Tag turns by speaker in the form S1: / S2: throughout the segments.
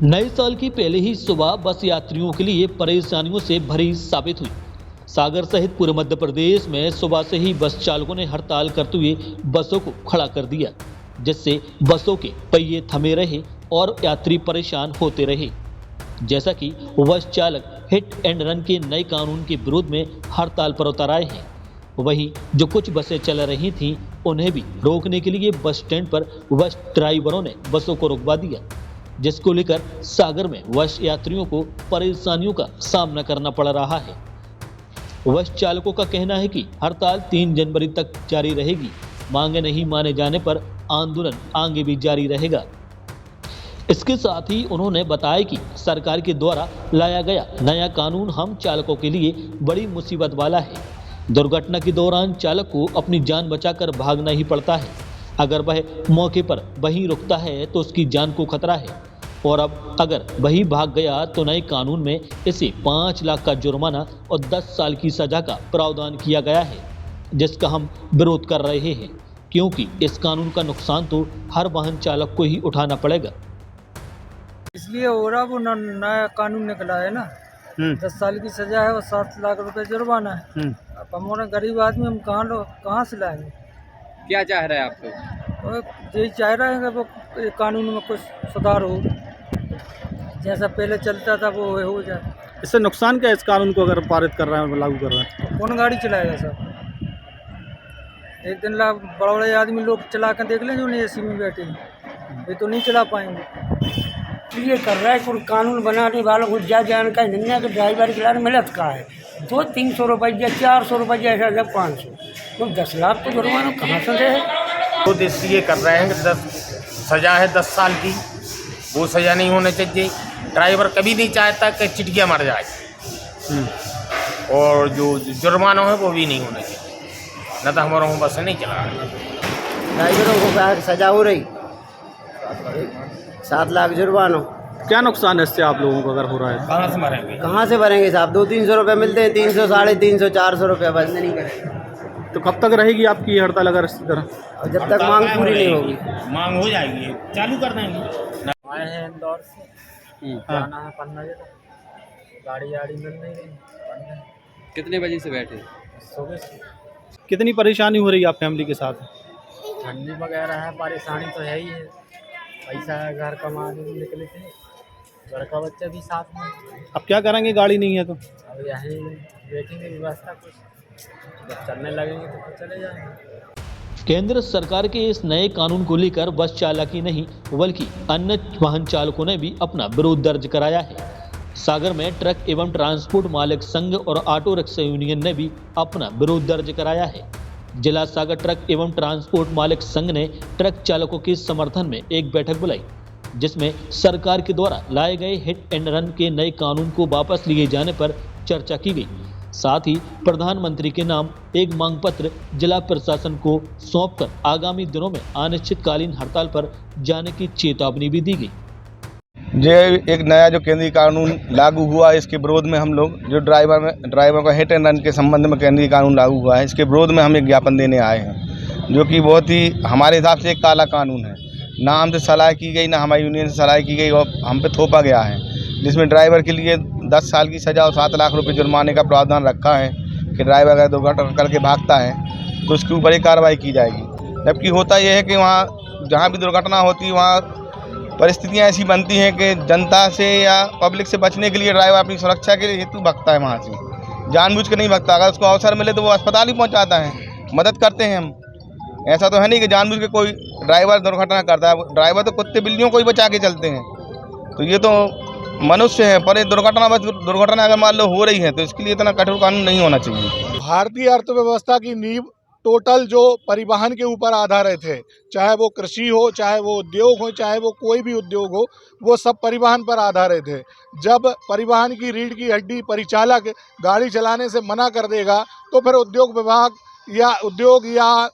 S1: नए साल की पहले ही सुबह बस यात्रियों के लिए परेशानियों से भरी साबित हुई। सागर सहित पूरे मध्य प्रदेश में सुबह से ही बस चालकों ने हड़ताल करते हुए बसों को खड़ा कर दिया, जिससे बसों के पहिए थमे रहे और यात्री परेशान होते रहे। जैसा कि बस चालक हिट एंड रन के नए कानून के विरोध में हड़ताल पर उतर आए हैं, वहीं जो कुछ बसें चल रही थीं उन्हें भी रोकने के लिए बस स्टैंड पर बस ड्राइवरों ने बसों को रुकवा दिया, जिसको लेकर सागर में बस यात्रियों को परेशानियों का सामना करना पड़ रहा है। बस चालकों का कहना है कि हड़ताल 3 जनवरी तक जारी रहेगी। मांगे नहीं माने जाने पर आंदोलन आगे भी जारी रहेगा। इसके साथ ही उन्होंने बताया कि सरकार के द्वारा लाया गया नया कानून हम चालकों के लिए बड़ी मुसीबत वाला है। दुर्घटना के दौरान चालक को अपनी जान बचाकर भागना ही पड़ता है। अगर वह मौके पर वहीं रुकता है तो उसकी जान को खतरा है, और अब अगर वही भाग गया तो नए कानून में इसे 5 लाख का जुर्माना और 10 साल की सजा का प्रावधान किया गया है, जिसका हम विरोध कर रहे हैं, क्योंकि इस कानून का नुकसान तो हर वाहन चालक को ही उठाना पड़ेगा।
S2: इसलिए हो रहा वो नया कानून निकला है ना। 10 साल की सजा है और 7 लाख रुपए जुर्माना है। अब हमारा गरीब आदमी हम कहाँ से लाएंगे।
S3: क्या चाह रहे हैं आप लोग?
S2: और यही चाह रहे हैं कि वो कानून में कुछ सुधार हो, जैसा पहले चलता था वो हो जाए।
S4: इससे नुकसान क्या है इस कानून को अगर पारित कर रहे हैं, लागू कर रहे हैं?
S2: कौन गाड़ी चलाएगा साहब? एक दिन बड़े बड़े आदमी लोग चला कर देख लें जो नहीं एसी में बैठे हैं, ये तो नहीं चला पाएंगे।
S5: ये कर रहा है कोई कानून बनाने वालों को जा जानकारी नहीं है कि ड्राइवर के लिए मिलत का है 200-300 रुपये 400 रुपये ऐसा जब 500 तो 10 लाख तो जुर्माना कहाँ से दे।
S6: तो इसलिए कर रहे हैं कि सज़ा है 10 साल की, वो सज़ा नहीं होनी चाहिए। ड्राइवर कभी नहीं चाहता कि चिटिया मर जाए, और जो जुर्माना है वो भी नहीं होना चाहिए, न तो हमारा वहाँ बस नहीं चला रहा।
S5: ड्राइवरों को क्या सजा हो रही 7 लाख जुर्माना।
S4: क्या नुकसान है इससे आप लोगों को अगर हो रहा है?
S6: कहाँ से मरेंगे?
S5: कहाँ से भरेंगे साहब? 200-300 रुपये मिलते हैं, 300 350 400 रुपये बस नहीं करेंगे।
S4: तो कब तक रहेगी आपकी ये हड़ताल अगर इसी तरह?
S5: और जब तक मांग पूरी नहीं होगी।
S6: मांग हो जाएगी, चालू कर देंगे।
S2: आए हैं इंदौर से, जाना है पन्ना जिला, गाड़ी मिल नहीं रही।
S3: कितने बजे से बैठे?
S2: सुबह से
S4: कितनी परेशानी हो रही है आप फैमिली के साथ?
S2: ठंडी वगैरह है, परेशानी तो है ही है। पैसा है, घर कमाने के निकले थे, लड़का बच्चा भी साथ में।
S4: अब क्या करेंगे, गाड़ी नहीं है तो?
S2: अब यहीं देखेंगे व्यवस्था कुछ, जब चलने लगेंगे तो फिर चले जाएंगे।
S1: केंद्र सरकार के इस नए कानून को लेकर बस चालक ही नहीं बल्कि अन्य वाहन चालकों ने भी अपना विरोध दर्ज कराया है। सागर में ट्रक एवं ट्रांसपोर्ट मालिक संघ और ऑटो रिक्शा यूनियन ने भी अपना विरोध दर्ज कराया है। जिला सागर ट्रक एवं ट्रांसपोर्ट मालिक संघ ने ट्रक चालकों के समर्थन में एक बैठक बुलाई, जिसमें सरकार के द्वारा लाए गए हिट एंड रन के नए कानून को वापस लिए जाने पर चर्चा की गई। साथ ही प्रधानमंत्री के नाम एक मांग पत्र जिला प्रशासन को सौंपकर आगामी दिनों में अनिश्चितकालीन हड़ताल पर जाने की चेतावनी भी दी गई।
S7: ये एक नया जो केंद्रीय कानून लागू हुआ है, इसके विरोध में हम लोग जो ड्राइवर का हिट एंड रन के संबंध में केंद्रीय कानून लागू हुआ है, इसके विरोध में हम एक ज्ञापन देने आए हैं, जो कि बहुत ही हमारे हिसाब से एक काला कानून है। ना हमसे सलाह की गई, ना हमारी यूनियन से सलाह की गई, और हम पे थोपा गया है, जिसमें ड्राइवर के लिए 10 साल की सज़ा और 7 लाख रुपये जुर्माने का प्रावधान रखा है कि ड्राइवर अगर दुर्घटना करके भागता है तो उसके ऊपर एक कार्रवाई की जाएगी। जबकि होता यह है कि वहाँ जहाँ भी दुर्घटना होती है वहाँ परिस्थितियाँ ऐसी बनती हैं कि जनता से या पब्लिक से बचने के लिए ड्राइवर अपनी सुरक्षा के हेतु भागता है, वहाँ से जानबूझ के नहीं भागता। अगर उसको अवसर मिले तो वो अस्पताल ही पहुँचाता है, मदद करते हैं हम। ऐसा तो है नहीं कि जानबूझ के कोई ड्राइवर दुर्घटना करता है। ड्राइवर तो कुत्ते बिल्लियों को ही बचा के चलते हैं, तो ये तो मनुष्य है, पर दुर्घटना अगर मान लो हो रही है तो इसके लिए इतना कठोर कानून नहीं होना चाहिए।
S8: भारतीय अर्थव्यवस्था की नींव टोटल जो परिवहन के ऊपर आधारित है, चाहे वो कृषि हो, चाहे वो उद्योग हो, चाहे वो कोई भी उद्योग हो, वो सब परिवहन पर आधारित है। जब परिवहन की रीढ़ की हड्डी परिचालक गाड़ी चलाने से मना कर देगा तो फिर उद्योग विभाग या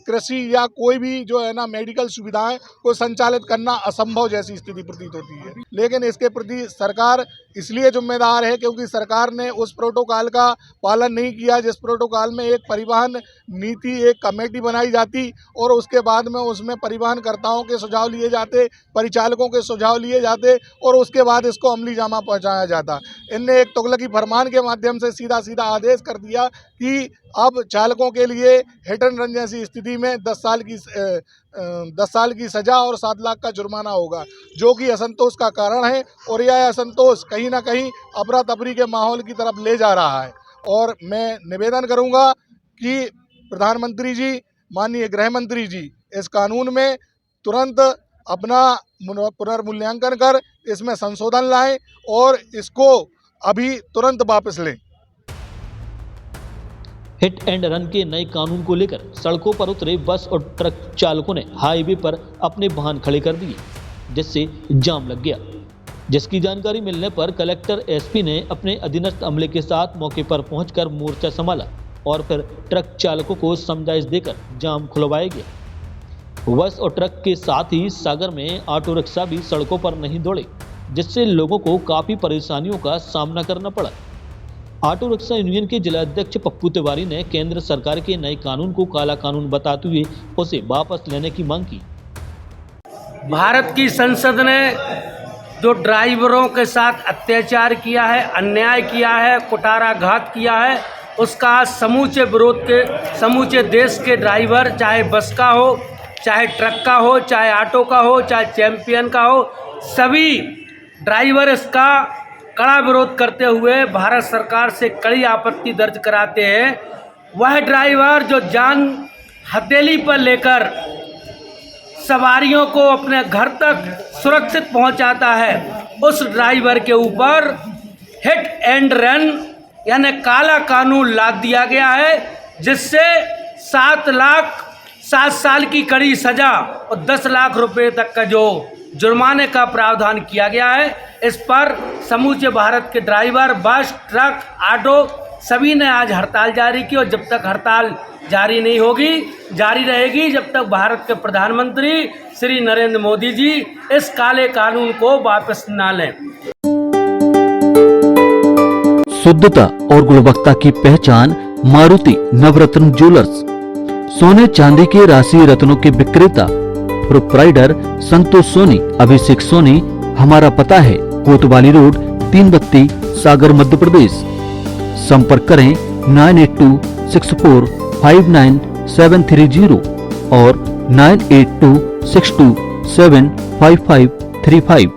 S8: कृषि या कोई भी जो है ना मेडिकल सुविधाएं को संचालित करना असंभव जैसी स्थिति प्रतीत होती है। लेकिन इसके प्रति सरकार इसलिए जिम्मेदार है क्योंकि सरकार ने उस प्रोटोकॉल का पालन नहीं किया जिस प्रोटोकॉल में एक परिवहन नीति, एक कमेटी बनाई जाती और उसके बाद में उसमें परिवहनकर्ताओं के सुझाव लिए जाते, परिचालकों के सुझाव लिए जाते और उसके बाद इसको अमली जामा पहुंचाया जाता। इनने एक तुगलकी फरमान के माध्यम से सीधा सीधा आदेश कर दिया कि अब चालकों के लिए हिट एंड रन जैसी स्थिति में 10 साल की सज़ा और 7 लाख का जुर्माना होगा, जो कि असंतोष का कारण है और यह असंतोष कहीं ना कहीं अफरा तफरी के माहौल की तरफ ले जा रहा है। और मैं निवेदन करूंगा कि प्रधानमंत्री जी, माननीय गृह मंत्री जी इस कानून में तुरंत अपना पुनर्मूल्यांकन कर इसमें संशोधन लाएं और इसको अभी तुरंत वापस लें।
S1: हिट एंड रन के नए कानून को लेकर सड़कों पर उतरे बस और ट्रक चालकों ने हाईवे पर अपने वाहन खड़े कर दिए, जिससे जाम लग गया। जिसकी जानकारी मिलने पर कलेक्टर एसपी ने अपने अधीनस्थ अमले के साथ मौके पर पहुंचकर मोर्चा संभाला और फिर ट्रक चालकों को समझाइश देकर जाम खुलवाया गया। बस और ट्रक के साथ ही सागर में ऑटो रिक्शा भी सड़कों पर नहीं दौड़े, जिससे लोगों को काफ़ी परेशानियों का सामना करना पड़ा। ऑटो रिक्शा यूनियन के जिलाध्यक्ष पप्पू तिवारी ने केंद्र सरकार के नए कानून को काला कानून बताते हुए उसे वापस लेने की मांग की।
S5: भारत की संसद ने जो ड्राइवरों के साथ अत्याचार किया है, अन्याय किया है, कुटाराघात किया है, उसका आज समूचे विरोध के समूचे देश के ड्राइवर, चाहे बस का हो, चाहे ट्रक का हो, चाहे ऑटो का हो, चाहे चैंपियन का हो, सभी ड्राइवर इसका कड़ा विरोध करते हुए भारत सरकार से कड़ी आपत्ति दर्ज कराते हैं। वह ड्राइवर जो जान हथेली पर लेकर सवारियों को अपने घर तक सुरक्षित पहुंचाता है, उस ड्राइवर के ऊपर हिट एंड रन यानी काला कानून लाद दिया गया है, जिससे 7 साल की कड़ी सज़ा और 10 लाख रुपए तक का जो जुर्माने का प्रावधान किया गया है। इस पर समूचे भारत के ड्राइवर, बस, ट्रक, ऑटो सभी ने आज हड़ताल जारी की और जब तक हड़ताल जारी नहीं होगी, जारी रहेगी जब तक भारत के प्रधानमंत्री श्री नरेंद्र मोदी जी इस काले कानून को वापस ना लें।
S9: शुद्धता और गुणवत्ता की पहचान मारुति नवरत्न ज्वेलर्स। सोने चांदी के राशि रत्नों के विक्रेता प्रोप्राइटर संतोष सोनी, अभिषेक सोनी। हमारा पता है कोतवाली रोड, 3 बत्ती, सागर, मध्य प्रदेश। संपर्क करें 9826459730 और 9826275535।